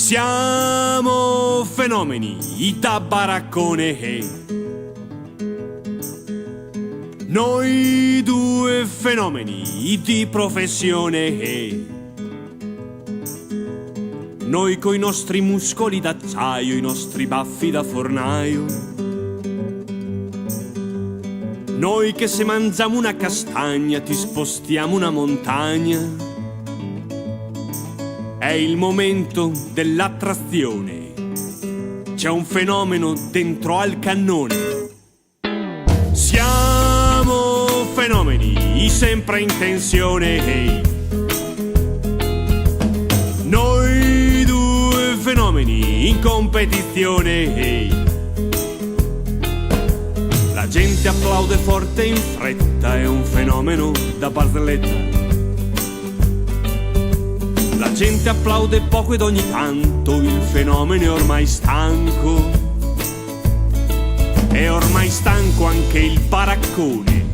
Siamo fenomeni, da baraccone, hey. Noi due fenomeni di professione, hey. Noi coi nostri muscoli d'acciaio, i nostri baffi da fornaio. Noi che se mangiamo una castagna ti spostiamo una montagna. È il momento dell'attrazione. C'è un fenomeno dentro al cannone. Siamo fenomeni, sempre in tensione, hey. Noi due fenomeni in competizione, hey. La gente applaude forte in fretta, è un fenomeno da barzelletta. La gente applaude poco ed ogni tanto, il fenomeno è ormai stanco. È ormai stanco anche il baraccone,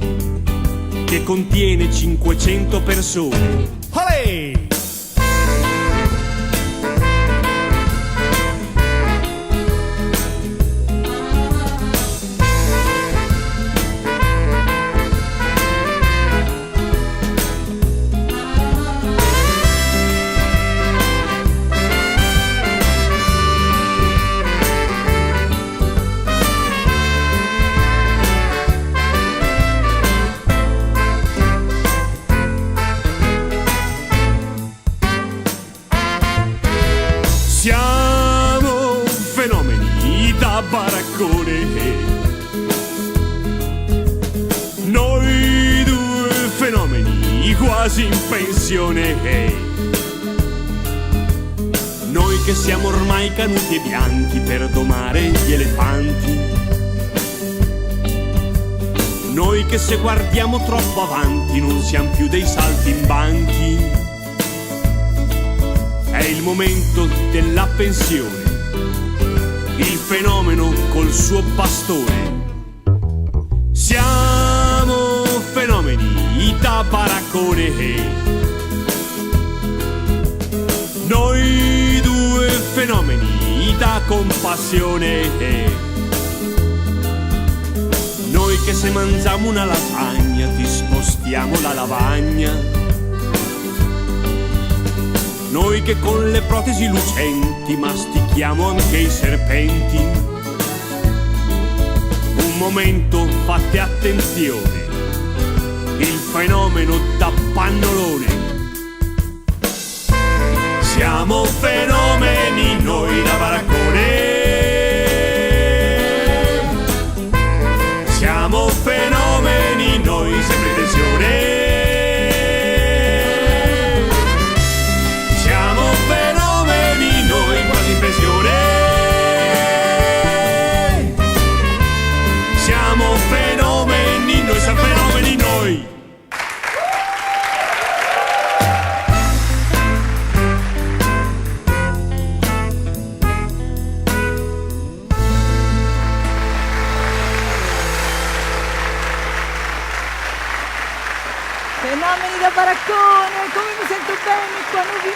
che contiene 500 persone. Olè! Siamo fenomeni da baraccone, noi due fenomeni quasi in pensione, noi che siamo ormai canuti e bianchi per domare gli elefanti, noi che se guardiamo troppo avanti non siamo più dei saltimbanchi. È il momento della pensione, il fenomeno col suo bastone. Siamo fenomeni da baraccone, noi due fenomeni da compassione, noi che se mangiamo una lasagna ti spostiamo la lavagna. Noi che con le protesi lucenti mastichiamo anche i serpenti. Un momento, fate attenzione, il fenomeno da pannolone. Siamo fenomeni noi da baraccone. Siamo fenomeni noi sempre in tensione. Siamo fenomeni, noi siamo fenomeni, noi. Fenomeni da baraccone, come mi sento bene qua, nuovi